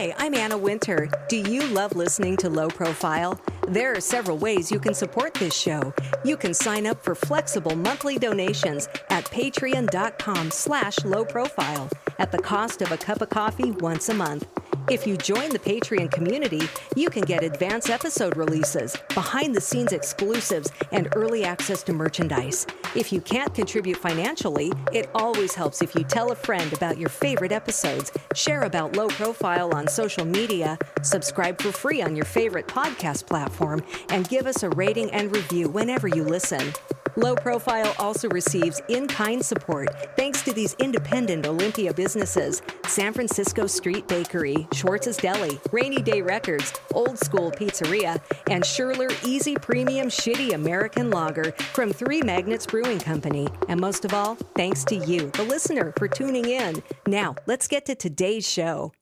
Hi, I'm Anna Winter. Do you love listening to Low Profile? There are several ways you can support this show. You can sign up for flexible monthly donations at patreon.com/lowprofile at the cost of a cup of coffee once a month. If you join the Patreon community, you can get advance episode releases, behind-the-scenes exclusives, and early access to merchandise. If you can't contribute financially, it always helps if you tell a friend about your favorite episodes, share about Low Profile on social media, subscribe for free on your favorite podcast platform, and give us a rating and review whenever you listen. Low Profile also receives in-kind support thanks to these independent Olympia businesses: San Francisco Street Bakery, Schwartz's Deli, Rainy Day Records, Old School Pizzeria, and Schürrler Easy Premium Shitty American Lager from Three Magnets Brewing Company. And most of all, thanks to you, the listener, for tuning in. Now, let's get to today's show.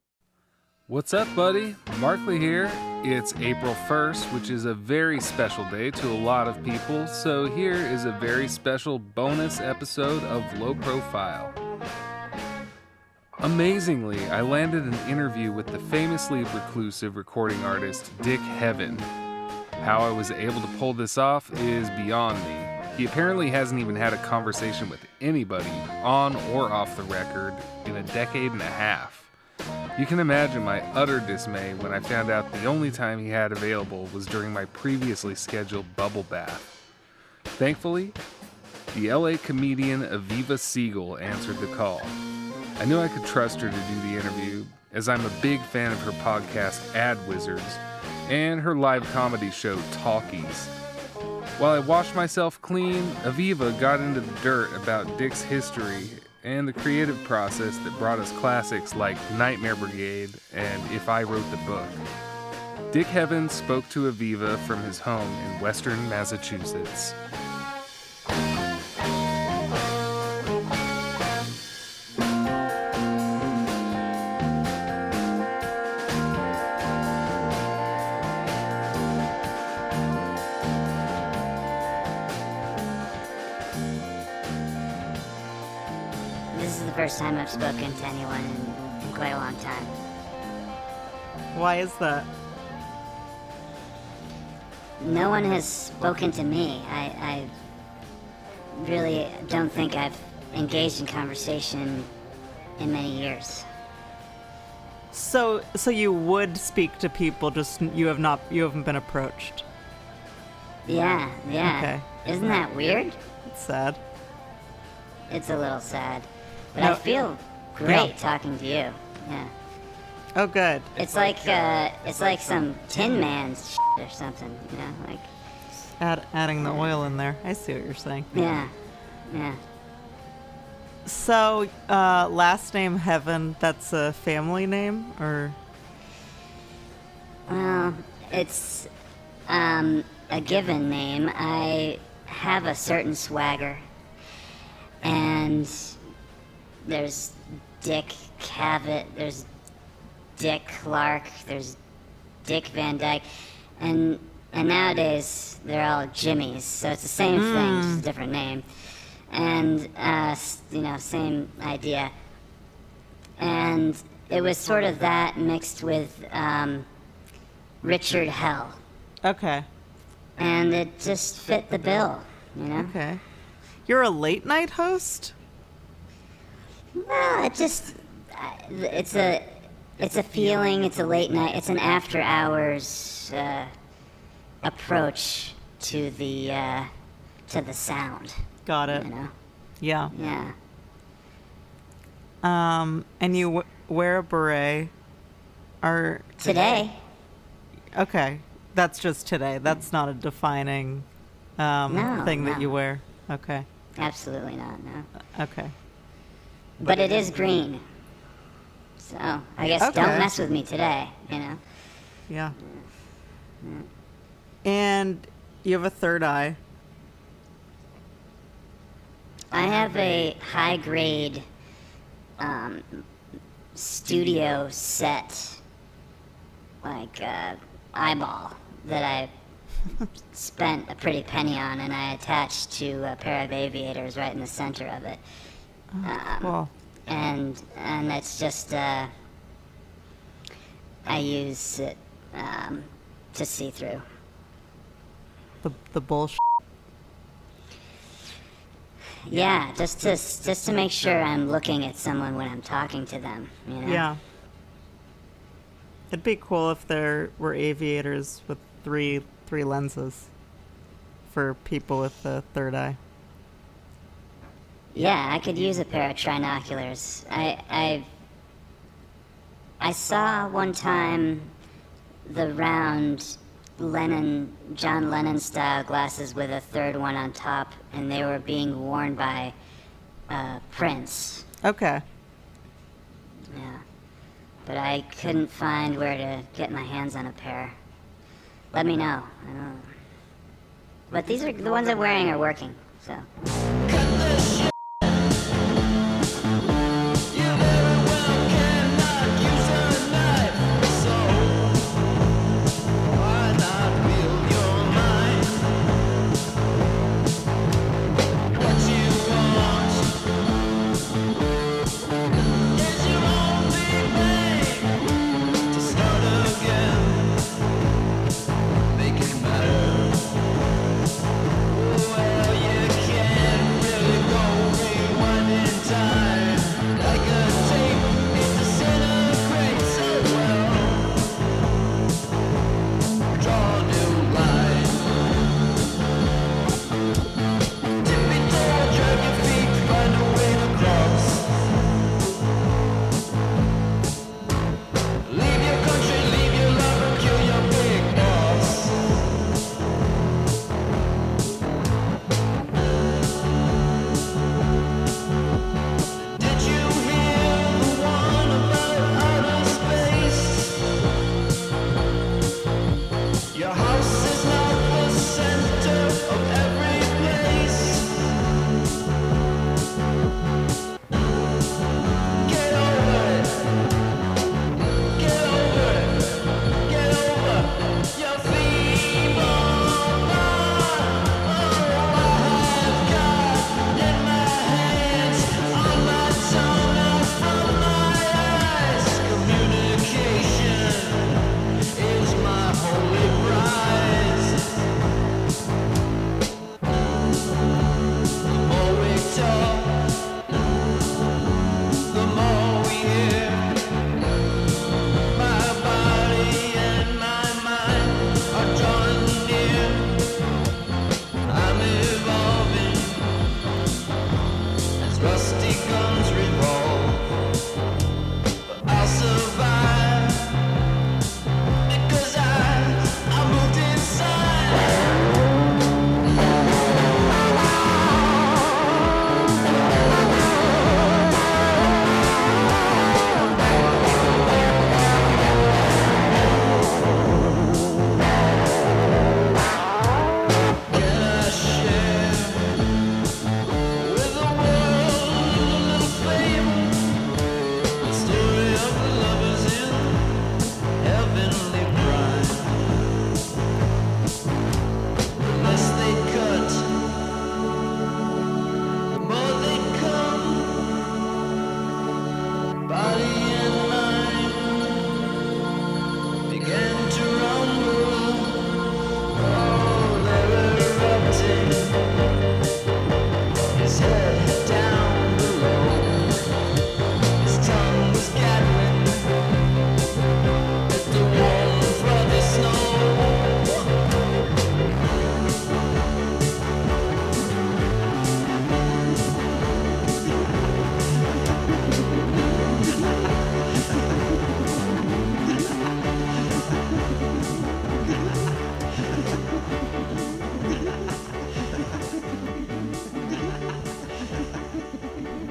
What's up, buddy? Markley here. It's April 1st, which is a very special day to a lot of people, so here is a very special bonus episode of Low Profile. Amazingly, I landed an interview with the famously reclusive recording artist Dick Heaven. How I was able to pull this off is beyond me. He apparently hasn't even had a conversation with anybody, on or off the record, in a decade and a half. You can imagine my utter dismay when I found out the only time he had available was during my previously scheduled bubble bath. Thankfully, the LA comedian Aviva Siegel answered the call. I knew I could trust her to do the interview, as I'm a big fan of her podcast Ad Wizards and her live comedy show Talkies. While I washed myself clean, Aviva got into the dirt about Dick's history and the creative process that brought us classics like Nightmare Brigade and If I Wrote the Book. Dick Heaven spoke to Aviva from his home in western Massachusetts. First time I've spoken to anyone in quite a long time. Why is that? No one has spoken to me. I really don't think I've engaged in conversation in many years. So you would speak to people, just you haven't been approached. Yeah. Okay. Isn't that weird? It's sad. It's a little sad. But No. I feel great talking to you. Yeah. Oh, good. It's like some Tin Man's shit or something, you know, like. Adding the oil in there. I see what you're saying. Yeah. So, last name Heaven, that's a family name, or? Well, it's a given name. I have a certain swagger, and there's Dick Cavett, there's Dick Clark, there's Dick Van Dyke, and nowadays they're all Jimmys, so it's the same thing, just a different name, and same idea. And it was sort of that mixed with Richard Hell. Okay. And it just fit the bill, you know? Okay. You're a late night host? Well, it's a feeling. It's a late night. It's an after hours approach to the sound. Got it. You know? Yeah. Yeah. And you wear a beret? Or Today. Okay, that's just today. That's not a defining thing that you wear. Okay. Absolutely not. No. Okay. But it is green. So I guess don't mess with me today. You know. Yeah. And you have a third eye. I have a high-grade studio set, like eyeball that I spent a pretty penny on, and I attached to a pair of aviators right in the center of it. Cool. And it's just I use it to see through. The bullshit. Yeah, just to make sure I'm looking at someone when I'm talking to them. You know? Yeah. It'd be cool if there were aviators with three lenses for people with the third eye. Yeah, I could use a pair of trinoculars. I saw one time the round John Lennon style glasses with a third one on top, and they were being worn by Prince. Okay. Yeah. But I couldn't find where to get my hands on a pair. Let me know. I don't. But these are the ones I'm wearing are working, so.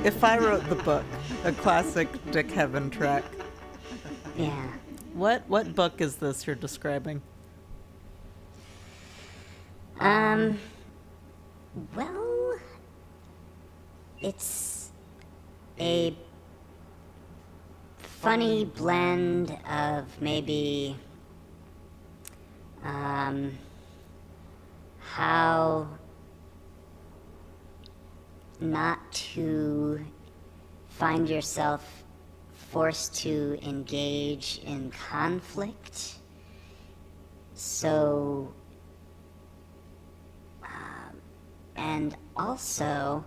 If I wrote the book, a classic Dick Heaven track, Yeah. what book is this you're describing? Well, it's a funny blend of maybe how not to find yourself forced to engage in conflict. So, and also,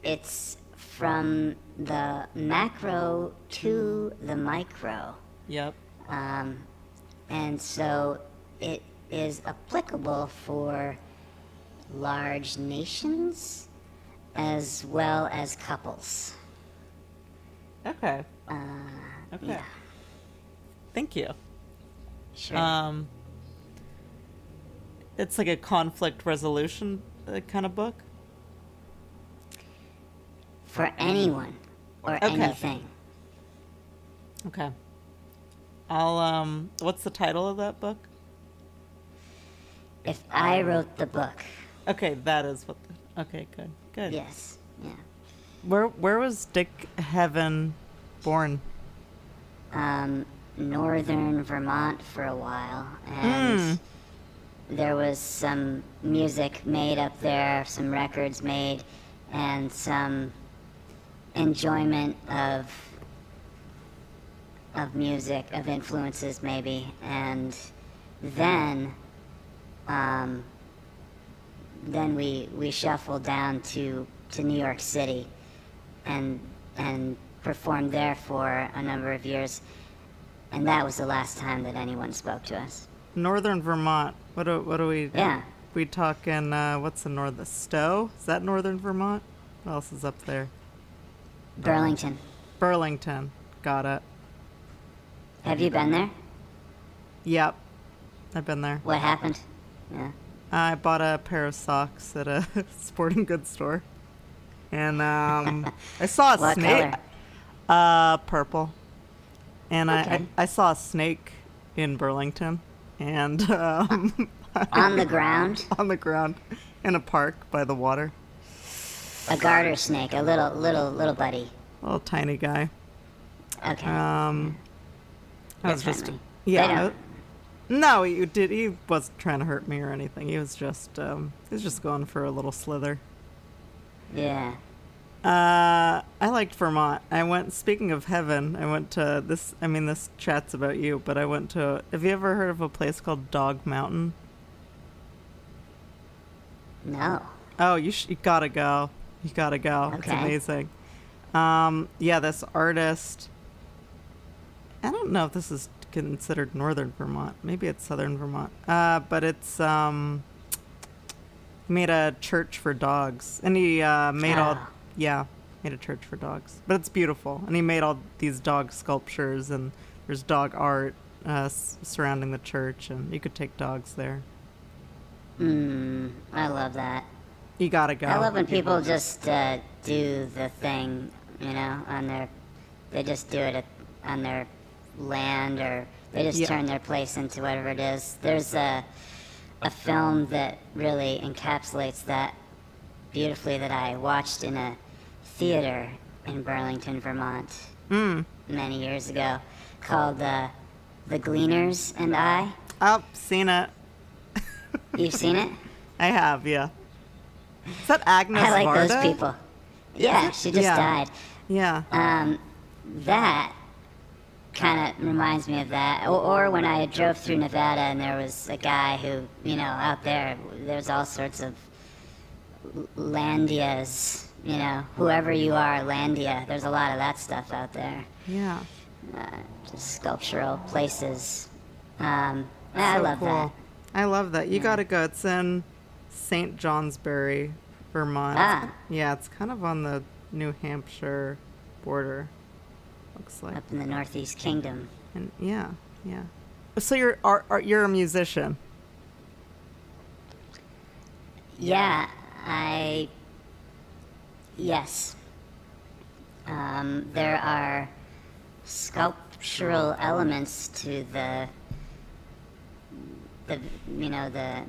it's from the macro to the micro. Yep. And so it is applicable for large nations as well as couples. Okay. Okay. Yeah, Thank you. sure. It's like a conflict resolution kind of book. For anyone or Okay. anything. Okay. I'll what's the title of that book? If I wrote the book, Okay, that is what okay, good. Good. yes, yeah. Where was Dick Heaven born? Northern Vermont for a while, and there was some music made up there, some records made, and some enjoyment of music, of influences maybe, and then we shuffled down to New York City and performed there for a number of years, and that was the last time that anyone spoke to us. Northern Vermont. What do we? Yeah. We talking. What's the north? The Stowe? Is that Northern Vermont? What else is up there? Burlington. Burlington. Got it. Have you been there? Yep. I've been there. What happened? Yeah. I bought a pair of socks at a sporting goods store, and I saw a What snake. color? Purple. And Okay. I saw a snake in Burlington, and On the ground? on the ground in a park by the water. A garter snake, a little buddy. A little tiny guy. Okay. I was That's just friendly. yeah. They don't- No, he wasn't trying to hurt me or anything. He was just going for a little slither. Yeah. I liked Vermont. Speaking of heaven, I went to this. I mean, this chat's about you, but I went to. Have you ever heard of a place called Dog Mountain? No. Oh, you gotta go. You gotta go. It's Okay. amazing. Yeah, this artist. I don't know if this is considered northern Vermont. Maybe it's southern Vermont. But it's he made a church for dogs, and he made made a church for dogs. But it's beautiful, and he made all these dog sculptures, and there's dog art surrounding the church, and you could take dogs there. I love that. You gotta go. I love when people just do the thing, they just do it on their land, or they just Yeah. turn their place into whatever it is. There's a film that really encapsulates that beautifully that I watched in a theater in Burlington, Vermont, many years ago, called The Gleaners and I. Oh, seen it. You've seen it? I have, yeah. Is that Agnes I like Varda? those people. Yeah, she just Yeah. died. Yeah. That kind of reminds me of that. Or when I drove through Nevada and there was a guy who, out there's all sorts of landias, whoever you are, landia. There's a lot of that stuff out there. Yeah. Just sculptural places. I So love cool. that. I love that. You gotta go. It's in St. Johnsbury, Vermont. Ah. Yeah, it's kind of on the New Hampshire border. Looks like. Up in the Northeast Kingdom. And yeah. So you're a musician. Yeah, yes. There are sculptural elements to the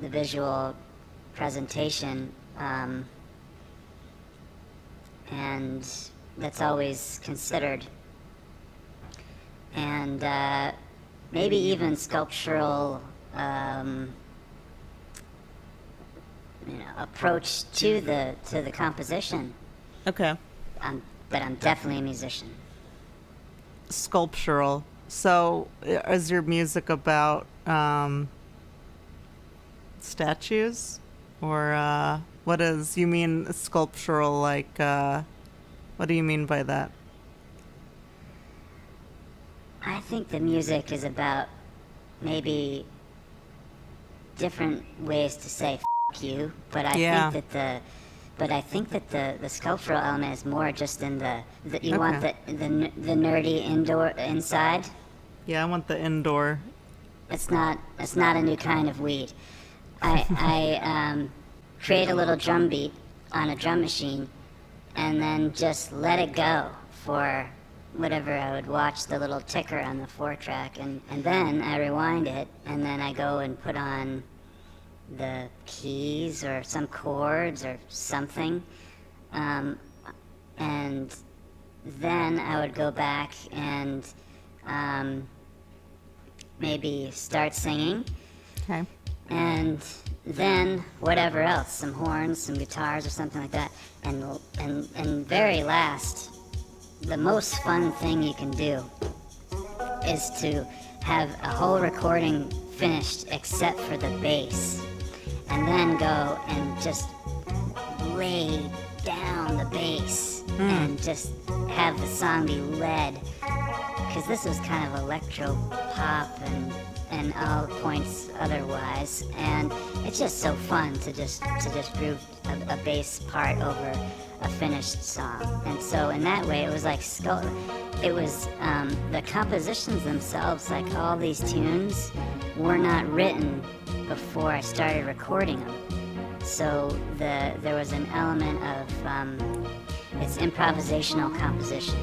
visual presentation, and that's always considered. And maybe even sculptural approach to the composition. Okay. But I'm definitely a musician. sculptural. So, is your music about statues, or what is? You mean sculptural? Like, what do you mean by that? I think the music is about maybe different ways to say "f you," but I think that the sculptural element is more just in the you want the nerdy indoor inside. Yeah, I want the indoor. It's not a new kind of weed. I create a little drum beat on a drum machine, and then just let it go for whatever. I would watch the little ticker on the 4-track, and then I rewind it, and then I go and put on the keys or some chords or something, and then I would go back and maybe start singing. Okay. And then whatever else, some horns, some guitars or something like that. And very last, the most fun thing you can do is to have a whole recording finished except for the bass. And then go and just lay down the bass and just have the song be led. Because this was kind of electro pop and all points otherwise, and it's just so fun to just groove a bass part over a finished song. And so in that way, it was like it was the compositions themselves, like all these tunes, were not written before I started recording them. So there was an element of it's improvisational composition.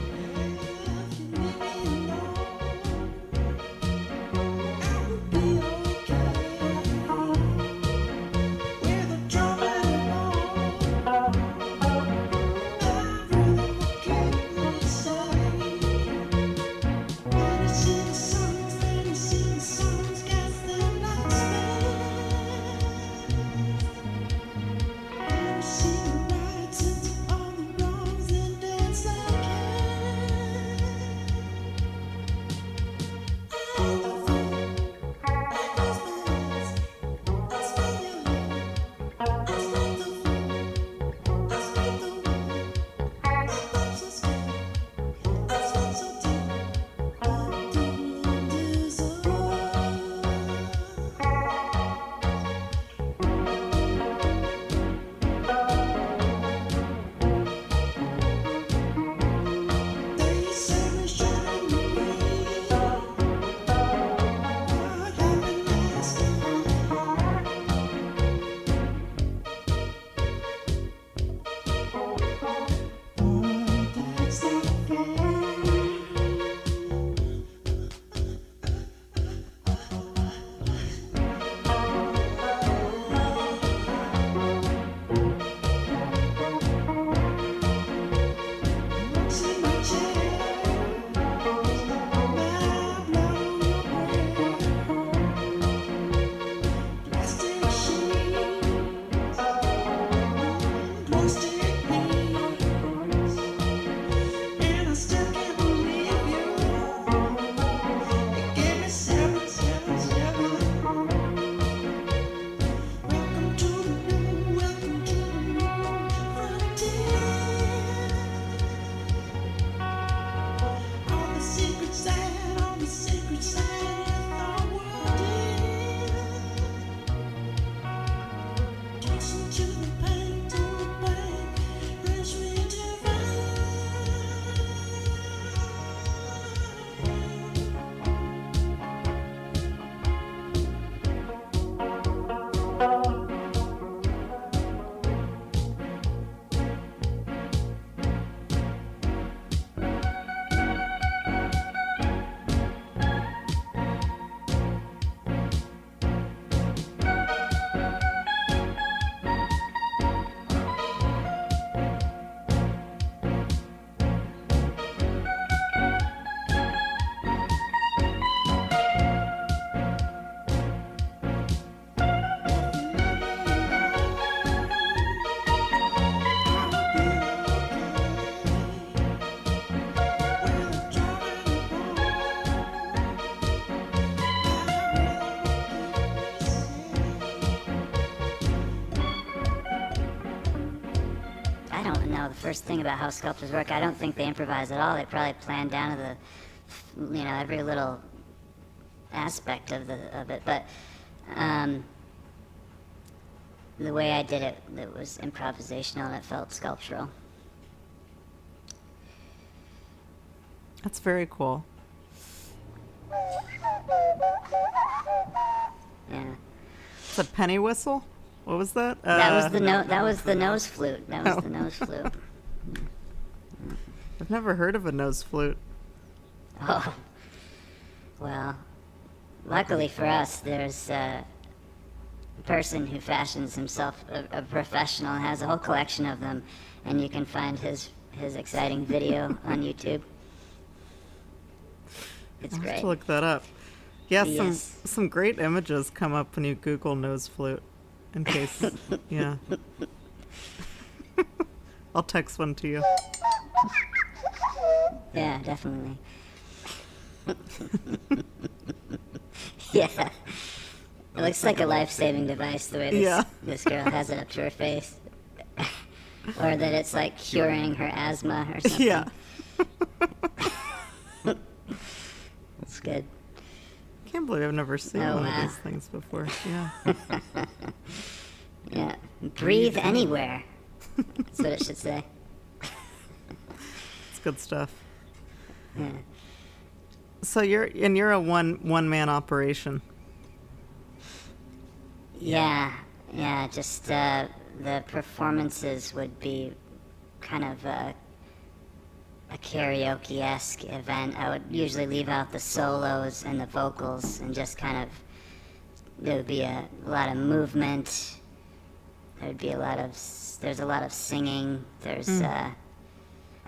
know the first thing about how sculptors work. I don't think they improvise at all. They probably plan down to the, every little aspect of it. But the way I did it, it was improvisational and it felt sculptural. That's very cool. Yeah. It's a penny whistle. What was that? That was the nose flute. That was the nose flute. I've never heard of a nose flute. Oh. Well, luckily for us, there's a person who fashions himself a professional and has a whole collection of them, and you can find his exciting video on YouTube. It's I'll great. have to look that up. Yeah, Yes. some great images come up when you Google nose flute. In case, yeah. I'll text one to you. Yeah, definitely. Yeah. It looks like a life-saving device the way this girl has it up to her face. Or that it's like curing her asthma or something. Yeah. That's good. Can't believe I've never seen Oh, one wow. of these things before. Yeah. Yeah. Breathe anywhere. That's what it should say. It's good stuff. Yeah. So you're a one man operation. Yeah. Just the performances would be kind of a karaoke-esque event. I would usually leave out the solos and the vocals and just kind of, there would be a lot of movement. There's a lot of singing. I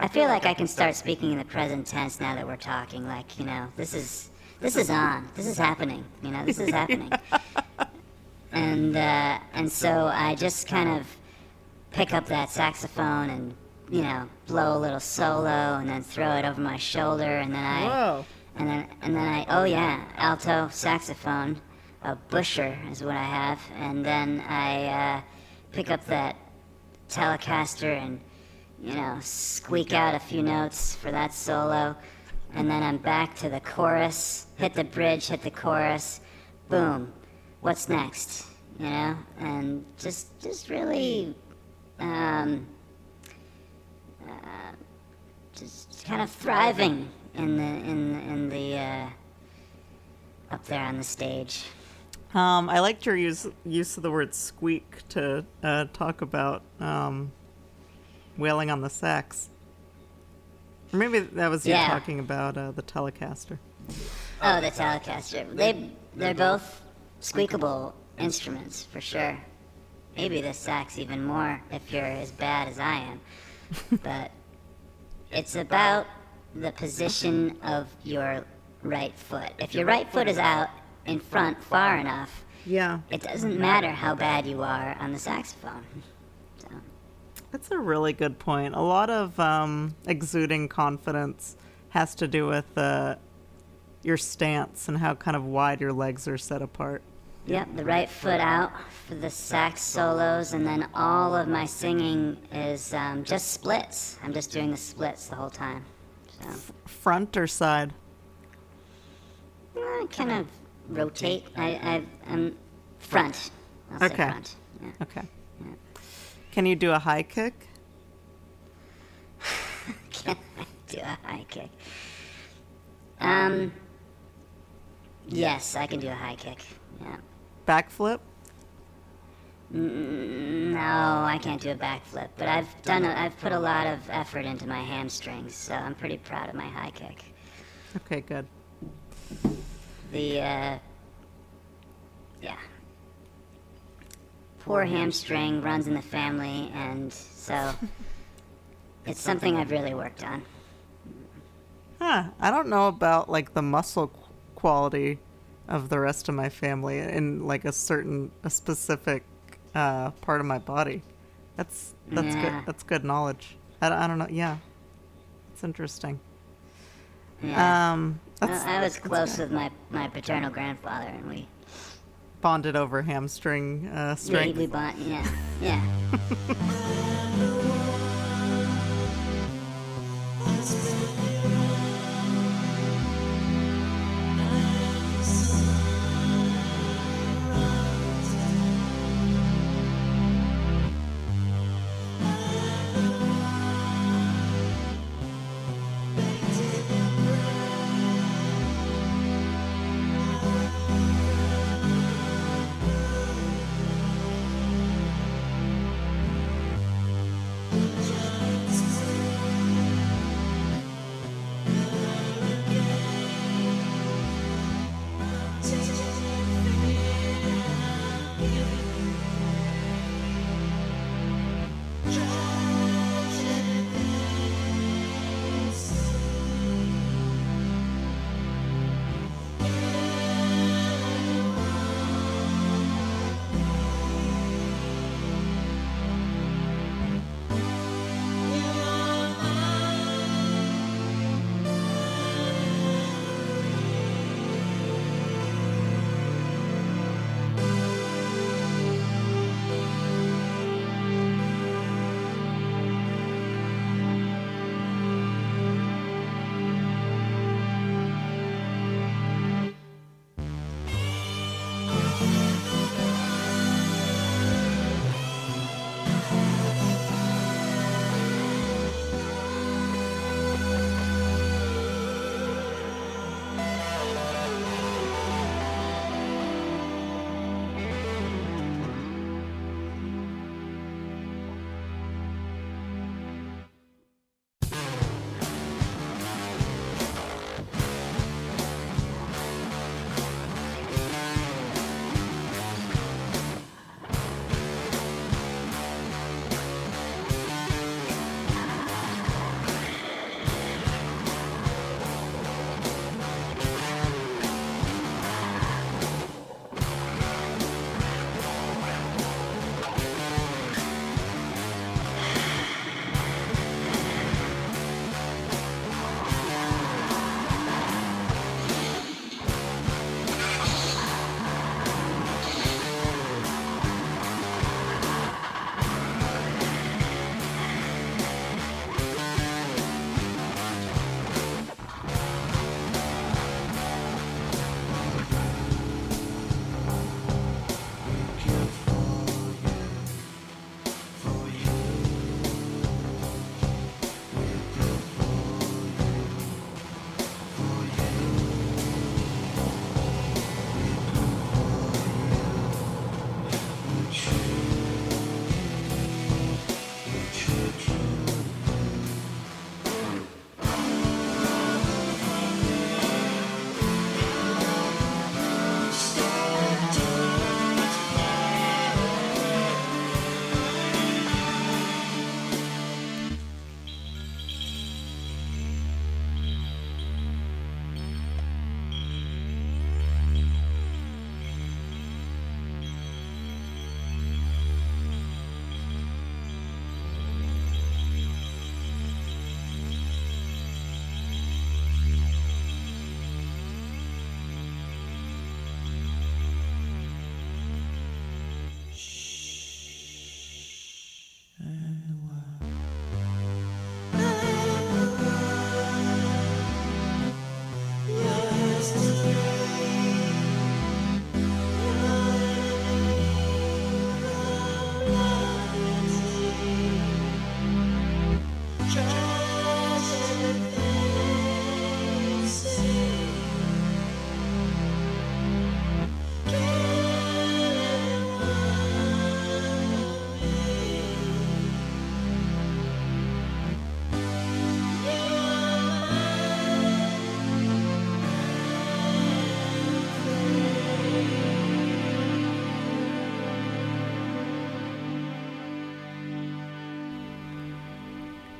feel like I can start speaking in the present tense now that we're talking. Like, this is on. This is happening. This is happening. And so I just kind of pick up that saxophone and, blow a little solo and then throw it over my shoulder and then Whoa. alto saxophone, a Busher is what I have, and then I pick up that Telecaster and, squeak out a few notes for that solo, and then I'm back to the chorus, hit the bridge, hit the chorus, boom, what's next, and just really, just kind of thriving in the up there on the stage. I liked your use of the word squeak to talk about wailing on the sax. Or maybe that was you Yeah. talking about the Telecaster. Oh, the Telecaster. They're both squeakable instruments for sure. Maybe the sax even more if you're as bad as I am. But it's about the position of your right foot. If your right foot is out in front far enough, Yeah. it doesn't matter how bad you are on the saxophone. So, That's a really good point. A lot of exuding confidence has to do with your stance and how kind of wide your legs are set apart. yep, the right foot out for the sax solos, and then all of my singing is just splits. I'm just doing the splits the whole time. So Front or side? I kind of rotate. I'm front. I'll say Okay. front. Yeah. Okay. Can you do a high kick? Can I do a high kick? Yes, I can do a high kick. Yeah. Backflip? No, I can't do a backflip, but I've put a lot of effort into my hamstrings, so I'm pretty proud of my high kick. Okay, good. Yeah. Poor hamstring runs in the family, and so it's something I've really worked on. Huh. I don't know about like the muscle quality of the rest of my family in like a specific part of my body. That's Yeah. good. That's good knowledge. I don't know. Yeah. It's interesting. Yeah. That's I was close with my paternal grandfather, and we bonded over hamstring strength. bond. Yeah.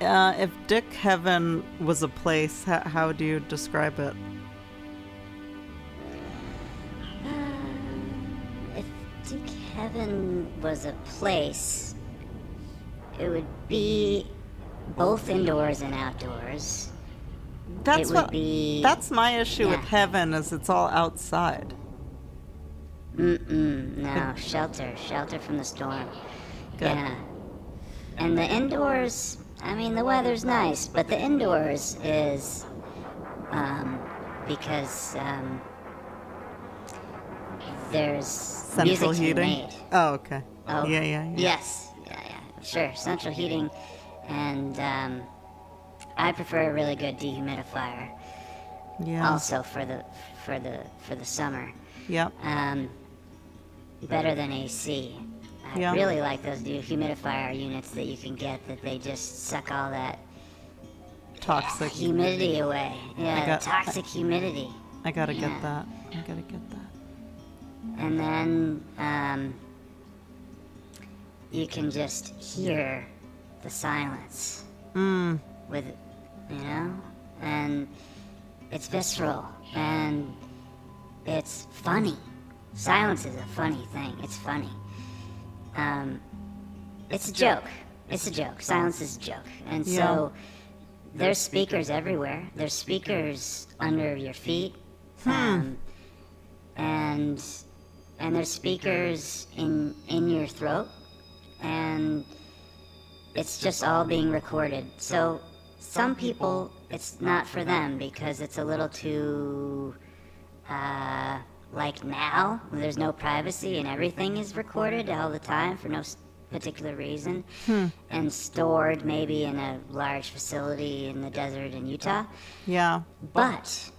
If Dick Heaven was a place, how do you describe it? If Dick Heaven was a place, it would be both indoors and outdoors. That's It would what. be- That's my issue with yeah. heaven, is it's all outside. No, shelter from the storm. Good. Yeah. And the indoors, I mean, the weather's nice, but the indoors is, because, there's Central music to be heating. made. Oh, okay. Oh, Yeah. Yes, yeah, sure. Central heating, and I prefer a really good dehumidifier. Yeah. Also for the summer, Yep. better than AC. I Yeah. really like those dehumidifier units that you can get that they just suck all that Toxic. humidity away. Yeah, got- the toxic humidity. I gotta Yeah. get that. I gotta get that. And then you can just hear the silence with, and it's visceral and it's funny. Silence is a funny thing. It's funny. It's a joke. It's a joke. Silence is a joke. And so there's speakers everywhere. There's speakers under your feet. And there's speakers in your throat, and it's just all being recorded. So some people, it's not for them because it's a little too like now, there's no privacy and everything is recorded all the time for no particular reason, and stored maybe in a large facility in the desert in Utah. Yeah. But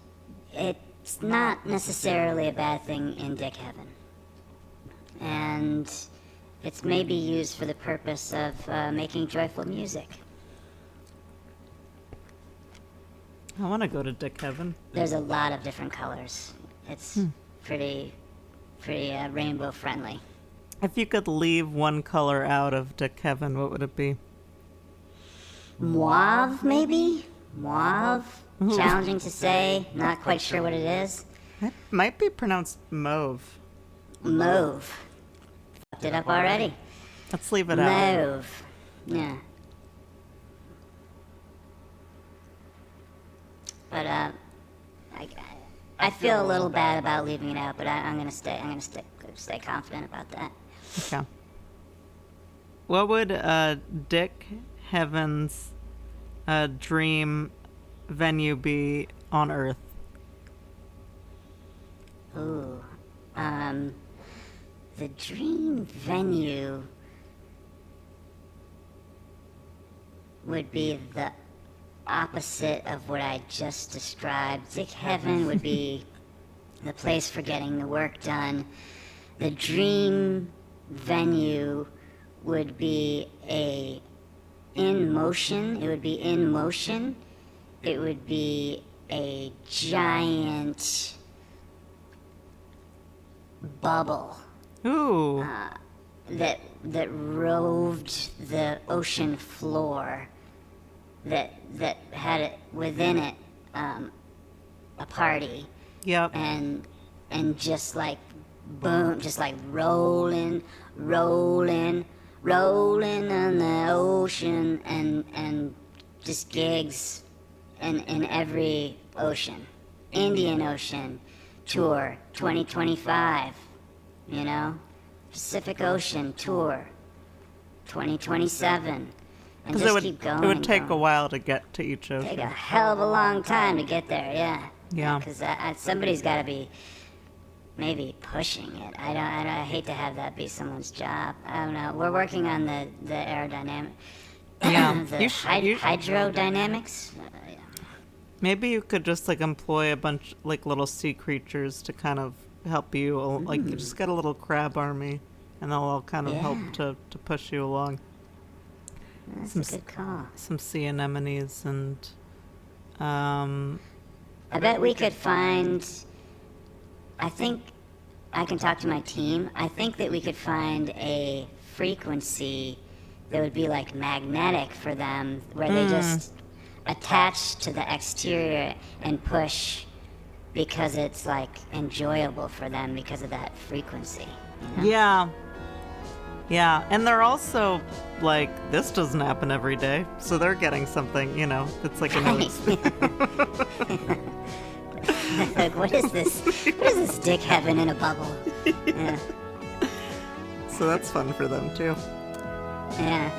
it's not necessarily a bad thing in Dick Heaven. And it's maybe used for the purpose of making joyful music. I want to go to Dick Heaven. There's a lot of different colors. It's pretty rainbow friendly. If you could leave one color out of Dick Heaven, what would it be? Mauve, maybe? Mauve? Challenging to say. Not quite sure what it is. It might be pronounced mauve. Mauve. Fucked it up already. Let's leave it out. Mauve. Yeah. But I feel a little bad about leaving it out, but I'm gonna stay confident about that. Okay. What would Dick Heaven's dream venue be on Earth? Ooh. The dream venue would be the opposite of what I just described. Dick Heaven would be the place for getting the work done. The dream venue would be in motion. It would be in motion. It would be a giant bubble Ooh. that roved the ocean floor, that had it within it a party, Yep. and just like boom, just like rolling on the ocean, and just gigs in every ocean. Indian Ocean tour 2025, Pacific Ocean tour 2027, and Because just keep going. it would and take a going. while to get to each Take ocean. a hell of a long time to get there, yeah. Yeah. Because somebody's got to be maybe pushing it. I hate to have that be someone's job. I don't know. We're working on the aerodynamic. Yeah. the You sh- hydrodynamics. Yeah. Maybe you could just like employ a bunch like little sea creatures to kind of help you. Like you just get a little crab army, and they'll all kind of help Yeah. to push you along. That's Some a good call. Some sea anemones and I bet we could find. I think I can talk to my team. I think that we could find a frequency that would be like magnetic for them, where they just attach to the exterior and push because it's like enjoyable for them because of that frequency. You know? Yeah. Yeah, and they're also like, this doesn't happen every day, so they're getting something, you know, it's like a noise. Like, what is this? What is this dick heaven in a bubble? Yeah. So that's fun for them too. Yeah.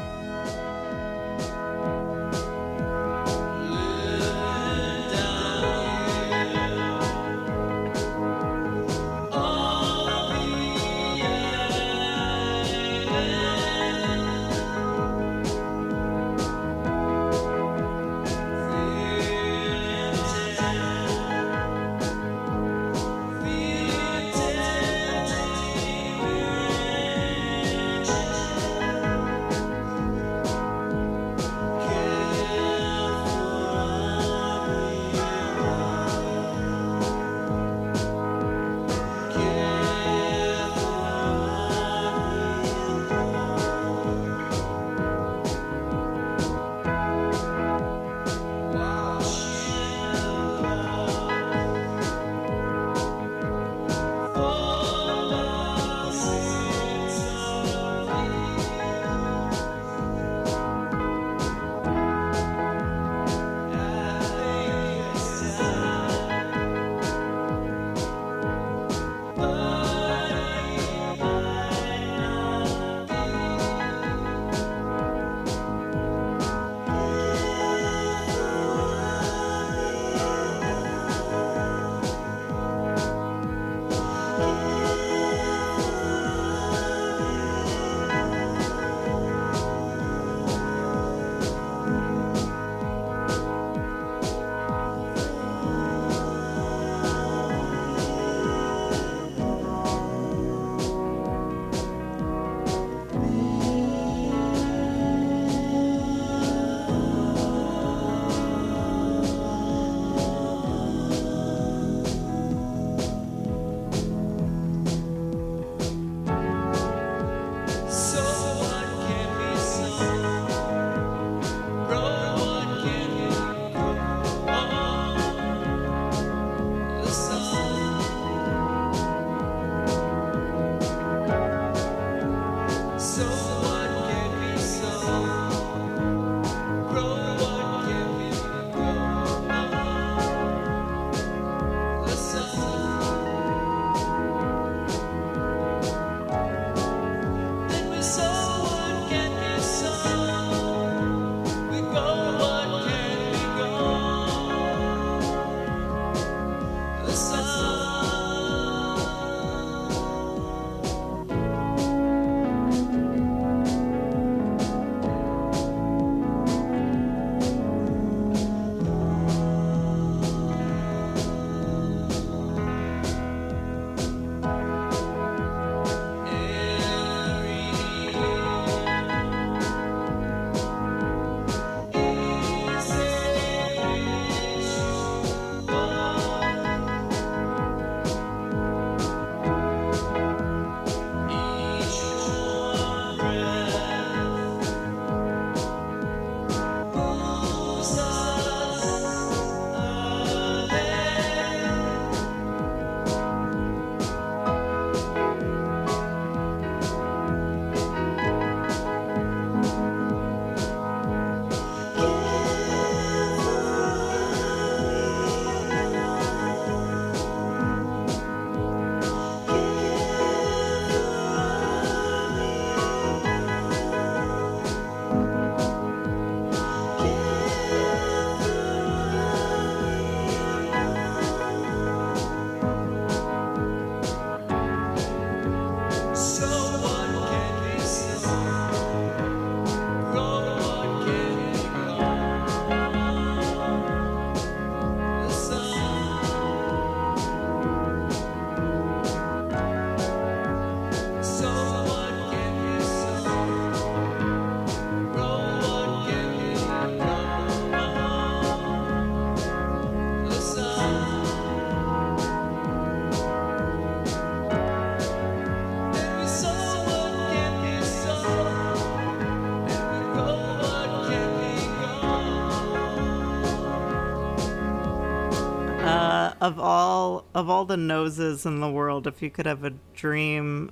of all the noses in the world, if you could have a dream,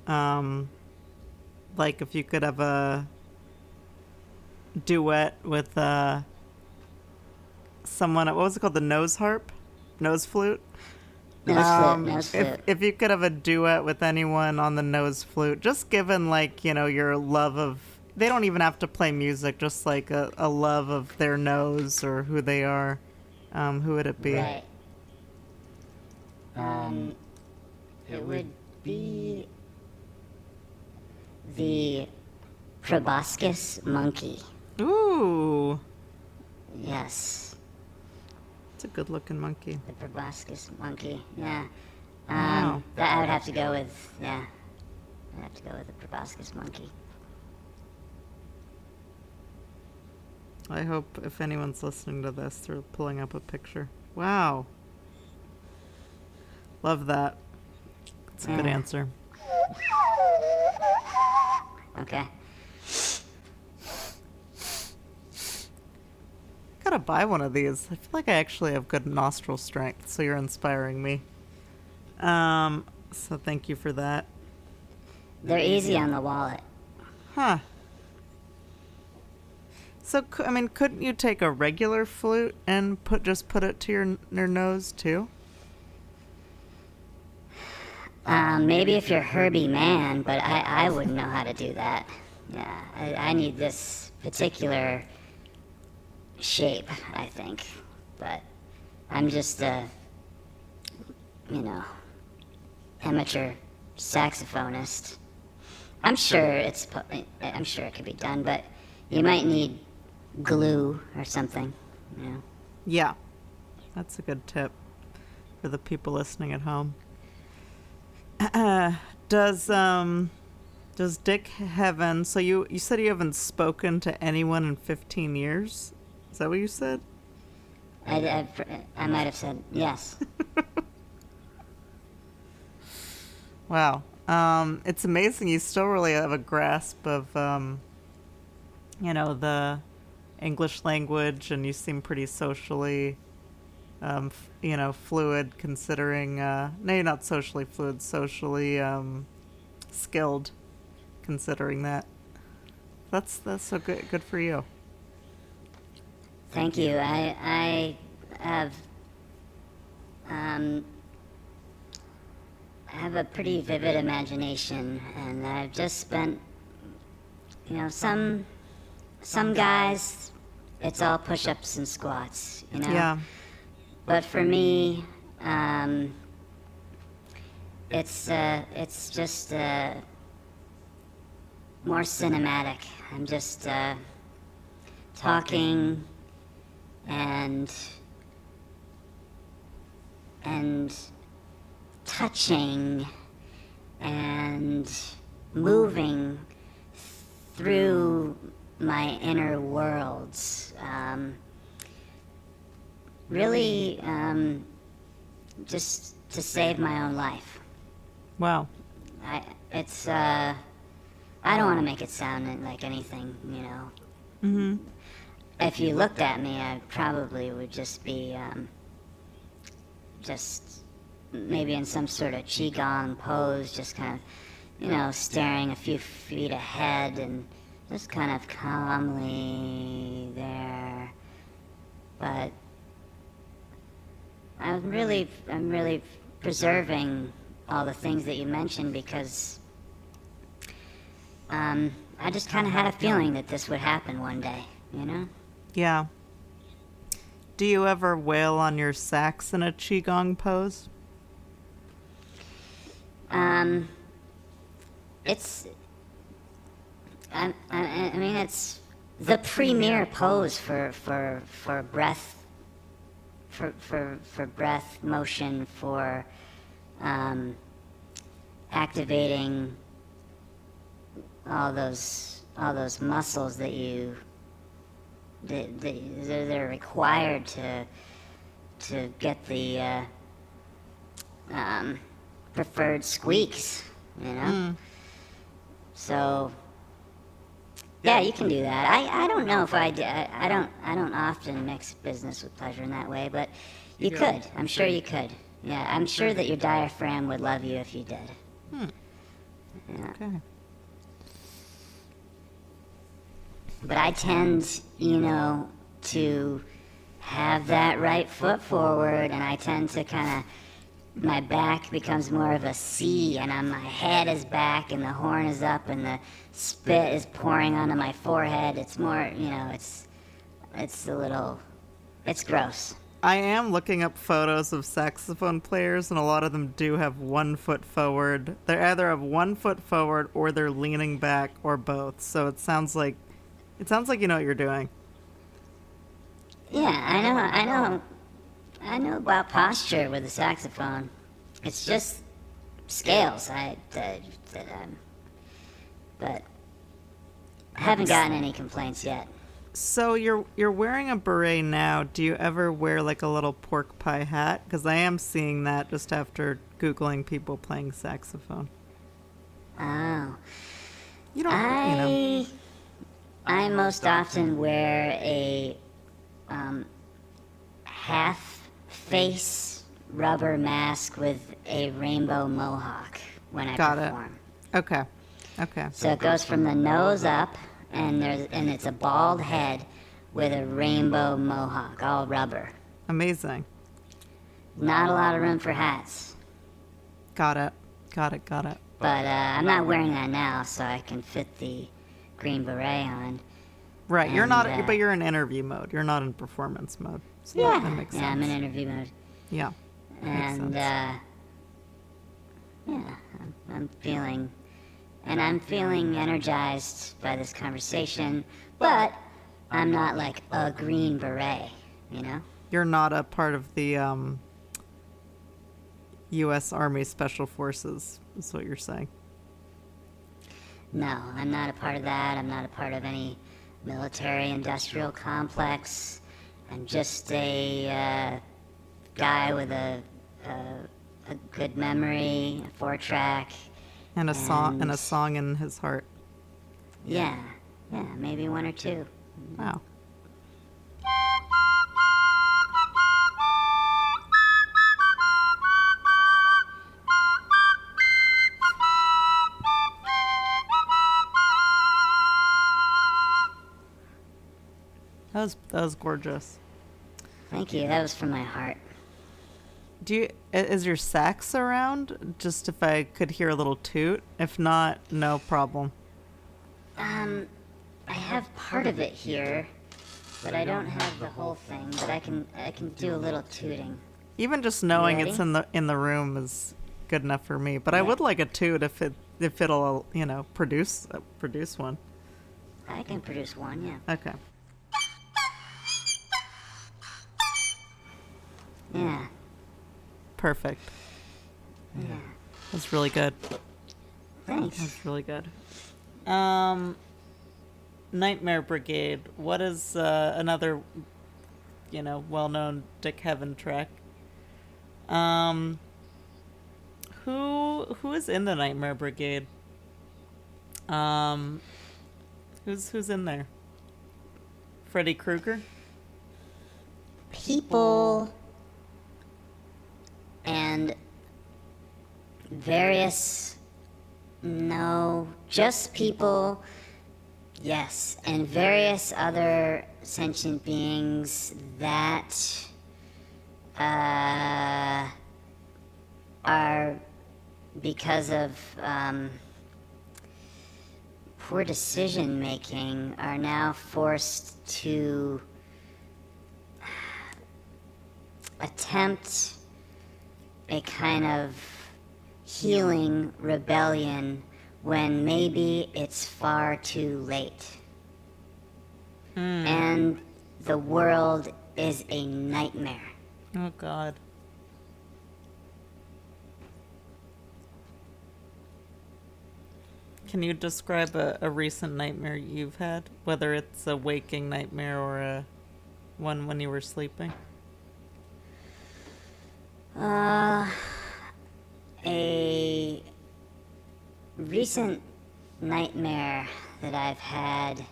like if you could have a duet with someone, what was it called? The nose harp? Nose flute? Nose flute. If you could have a duet with anyone on the nose flute, just given like, your love of, they don't even have to play music, just like a love of their nose or who they are, who would it be? Right. It would be the proboscis monkey. Ooh, Yes, it's a good looking monkey. the proboscis monkey. Yeah. Wow. That I would have to go with. Yeah, I'd have to go with the proboscis monkey. I hope if anyone's listening to this, they're pulling up a picture. Wow. Love that. It's a good Yeah. answer. Okay. Gotta buy one of these. I feel like I actually have good nostril strength, so you're inspiring me. So thank you for that. They're easy on the wallet. Huh. So, I mean, couldn't you take a regular flute and put it to your nose too? Maybe if you're Herbie Mann, but I wouldn't know how to do that. Yeah, I need this particular shape, I think. But I'm just a, amateur saxophonist. I'm sure it could be done, but you might need glue or something. Yeah. That's a good tip for the people listening at home. Does Dick Heaven, so you said you haven't spoken to anyone in 15 years? Is that what you said? I might have said yes. Wow. It's amazing you still really have a grasp of, the English language, and you seem pretty socially, fluid considering, no, you're not socially fluid, socially skilled considering that. That's so good for you. Thank you. I have a pretty vivid imagination, and I've just spent, some guys, it's all push-ups and squats, Yeah. But for me, it's just more cinematic. I'm just talking and touching and moving through my inner worlds. Really, just to save my own life. Wow. I don't want to make it sound like anything, Mm-hmm. If you looked at me, I probably would just be, just maybe in some sort of qigong pose, just kind of, staring a few feet ahead and just kind of calmly there. But I'm really preserving all the things that you mentioned because I just kind of had a feeling that this would happen one day, Yeah. Do you ever wail on your sax in a qigong pose? It's the premier pose for breath, for breath motion, for activating all those muscles that they're required to get the preferred squeaks, So yeah, you can do that. I don't know if I don't often mix business with pleasure in that way, but you could. I'm sure you could. Yeah, I'm sure that your diaphragm would love you if you did. Yeah. Okay. But I tend, to have that right foot forward, and I tend to kind of, my back becomes more of a C, and my head is back, and the horn is up, and the spit is pouring onto my forehead. It's more, it's a little, it's gross. I am looking up photos of saxophone players, and a lot of them do have 1 foot forward. They either have 1 foot forward, or they're leaning back, or both. So it sounds like you know what you're doing. Yeah, I know about posture with the saxophone. It's just scales. But I haven't gotten any complaints yet. So you're wearing a beret now. Do you ever wear like a little pork pie hat? Because I am seeing that just after Googling people playing saxophone. Oh. You don't, I most often wear a half face rubber mask with a rainbow mohawk when I Got it. perform. Okay. So it goes from the nose up, and it's a bald head with a rainbow mohawk, all rubber. Amazing. Not a lot of room for hats. Got it. But I'm not wearing that now, so I can fit the green beret on. Right. You're And, not, but you're in interview mode. You're not in performance mode. So that makes sense. Yeah, I'm in interview mode. Yeah. And I'm feeling energized by this conversation, but I'm not like a green beret, You're not a part of the U.S. Army Special Forces, is what you're saying. No, I'm not a part of that. I'm not a part of any military-industrial complex. I'm just a guy with a good memory, a 4-track. And a song in his heart. Yeah, maybe 1 or 2. Wow. That was gorgeous. Thank you. That was from my heart. Is your sax around? Just if I could hear a little toot. If not, no problem. I have part of it here, but I don't have the whole thing. But I can do a little tooting. Even just knowing Ready? it's in the room is good enough for me. But I would like a toot if it'll produce one. I can produce one, yeah. Okay. Yeah. Perfect. Yeah. That's really good. Thanks. That's really good. Nightmare Brigade. What is another, well-known Dick Heaven track? Who is in the Nightmare Brigade? Who's in there? Freddy Krueger? People and just people, yes, and various other sentient beings that are, because of poor decision making, are now forced to attempt a kind of healing rebellion when maybe it's far too late. And the world is a nightmare. Oh, God. Can you describe a recent nightmare you've had? Whether it's a waking nightmare or a one when you were sleeping? A recent nightmare that I've had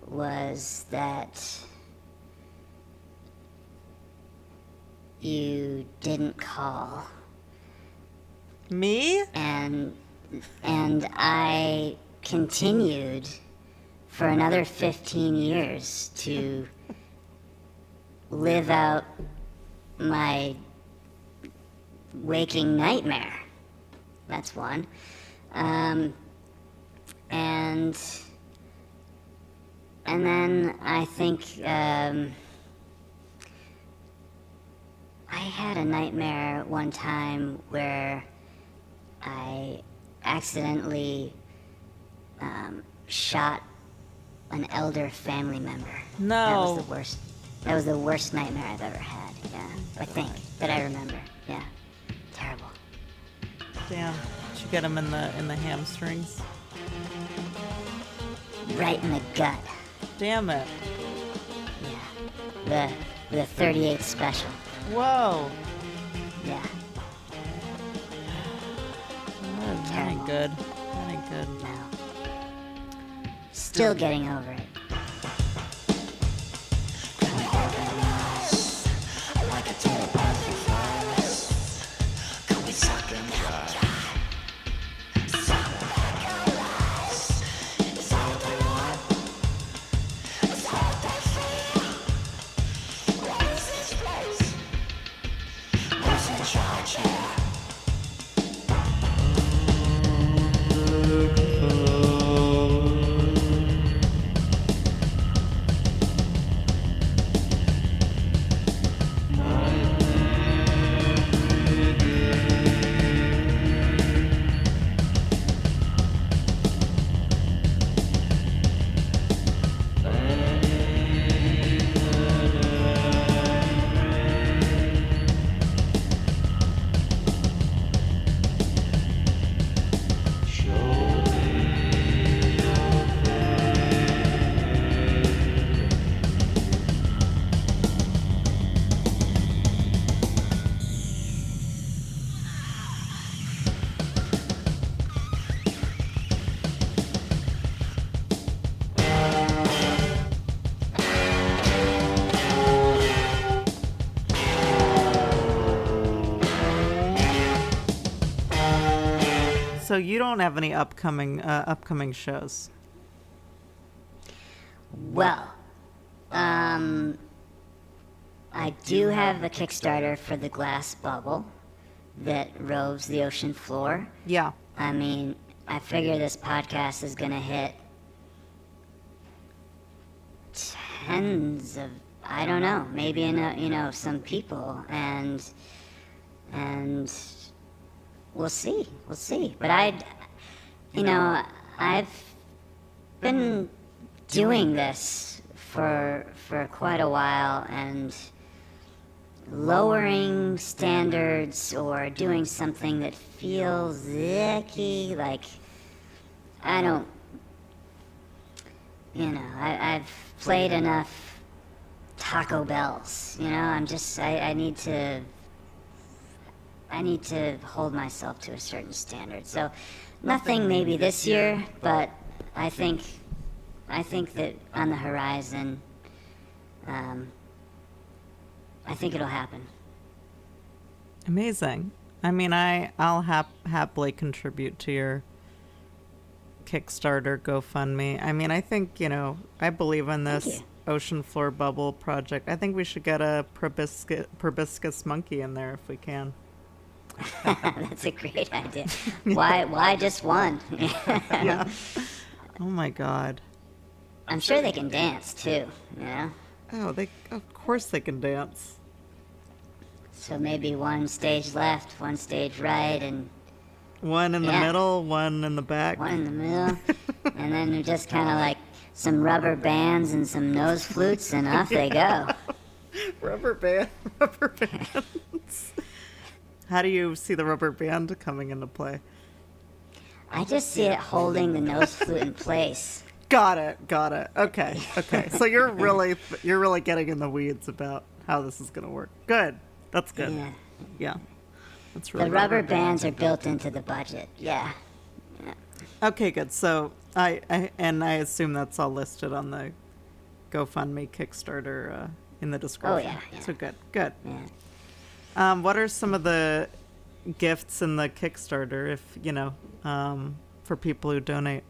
was that you didn't call. Me? And I continued for another 15 years to live out my waking nightmare. That's one. And then I think I had a nightmare one time where I accidentally shot an elder family member. That No. was the worst. That was the worst nightmare I've ever had. Yeah, I think that I remember. Yeah, terrible. Damn. Did you get him in the hamstrings? Right in the gut. Damn it. Yeah, the 38 special. Whoa. Yeah, That ain't good. That ain't good. no. Still getting over it. So you don't have any upcoming shows? Well, I do have a Kickstarter for the glass bubble that roves the ocean floor. Yeah. I mean, I figure this podcast is gonna hit tens of, I don't know, maybe some people, and we'll see. But I've been doing this for quite a while, and lowering standards or doing something that feels icky, like I've played enough Taco Bells, I need to hold myself to a certain standard. So nothing maybe this year, but I think that on the horizon, I think it'll happen. Amazing. I mean, I'll happily contribute to your Kickstarter, GoFundMe. I mean, I think, I believe in Thank this you. ocean floor bubble project. I think we should get a proboscis monkey in there if we can. That's a great idea. Why just one? Yeah. Oh my God. I'm sure they can dance too, Oh, of course they can dance. So maybe one stage left, one stage right, and One in the Yeah. middle, one in the back. one in the middle, and then just kind of like some rubber bands and some nose flutes, and off they go. Rubber bands. How do you see the rubber band coming into play? I just see it holding the nose flute in place. Got it. Okay. So you're really getting in the weeds about how this is going to work. Good. That's good. Yeah. Yeah. That's really The good. rubber bands are built into the budget. Yeah. Okay, good. So I assume that's all listed on the GoFundMe Kickstarter in the description. Oh, yeah. So good. Yeah. What are some of the gifts in the Kickstarter, if for people who donate?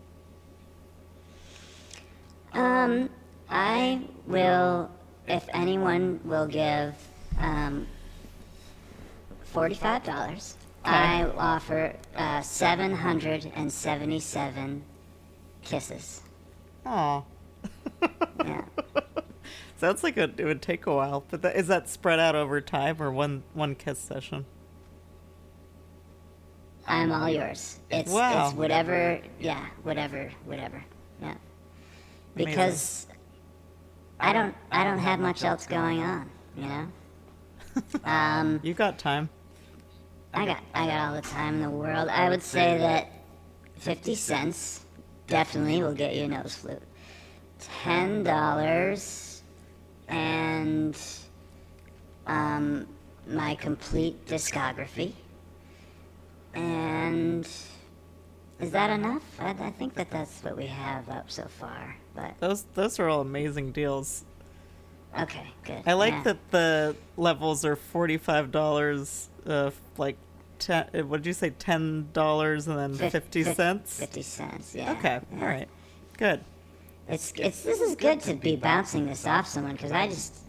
I will, if anyone will give $45, I will offer 777 kisses. Aw. Yeah. Sounds like it would take a while, but is that spread out over time or one kiss session? I'm all yours. It's whatever. Yeah, whatever. Yeah. Because I don't have much else going on, you know. You got time. I got all the time in the world. I would say that 50 cents definitely will get you a nose flute. $10 and my complete discography. And is that enough? I think that's what we have up so far. But Those are all amazing deals. okay, good. I like Yeah. that the levels are $45, like what did you say, $10 and then 50 cents? 50 cents, yeah. Okay, Yeah. all right, good. This is good to be bouncing this off someone because I just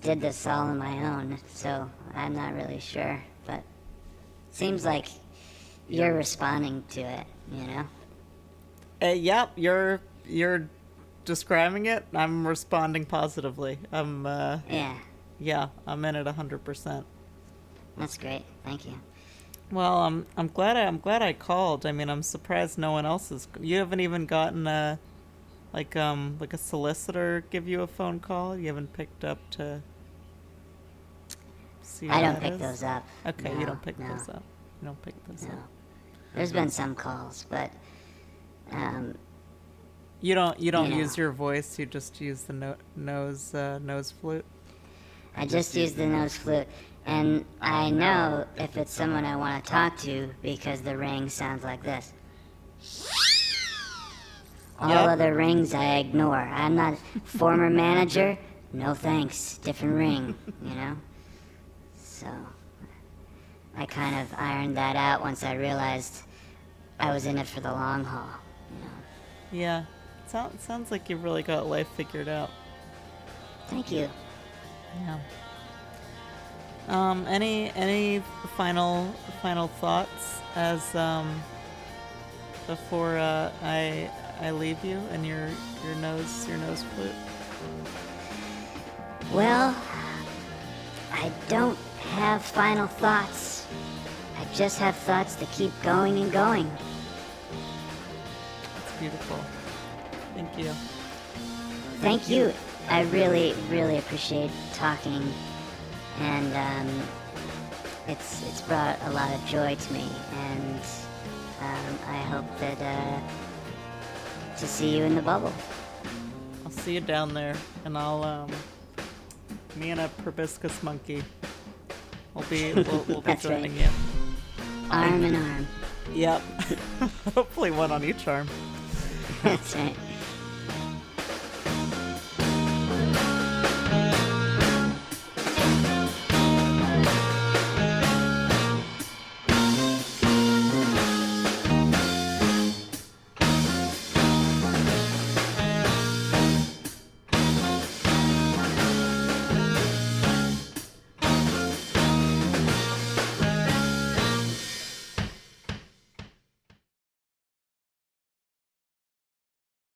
did this all on my own, so I'm not really sure, but seems like you're responding to it, you know. Yep, you're describing it. I'm responding positively. Yeah, I'm in it 100%. that's great. Thank you. Well, I'm glad I called. I mean, I'm surprised no one else is. You haven't even gotten a solicitor give you a phone call. You haven't picked up to see. I don't that pick is? those up. Okay, No, you don't pick no, those up. You don't pick those No. up. There's been some calls, but You don't You know. use your voice. You just use the nose flute. I just use the nose flute, and I know if it's someone I want to talk to because the ring sounds like this. All Yep. other rings I ignore. I'm not former manager. No thanks. Different ring, you know? So I kind of ironed that out once I realized I was in it for the long haul, you know? Yeah, sounds like you've really got life figured out. Thank you. Yeah. Any final thoughts as before I leave you and your nose flute? Well, I don't have final thoughts. I just have thoughts to keep going and going. It's beautiful. Thank you. Thank you. I really, really appreciate talking, and it's brought a lot of joy to me, and I hope that to see you in the bubble. I'll see you down there, and I'll me and a proboscis monkey. We'll be That's joining right. you. Arm in arm. Yep. Hopefully one on each arm. That's right.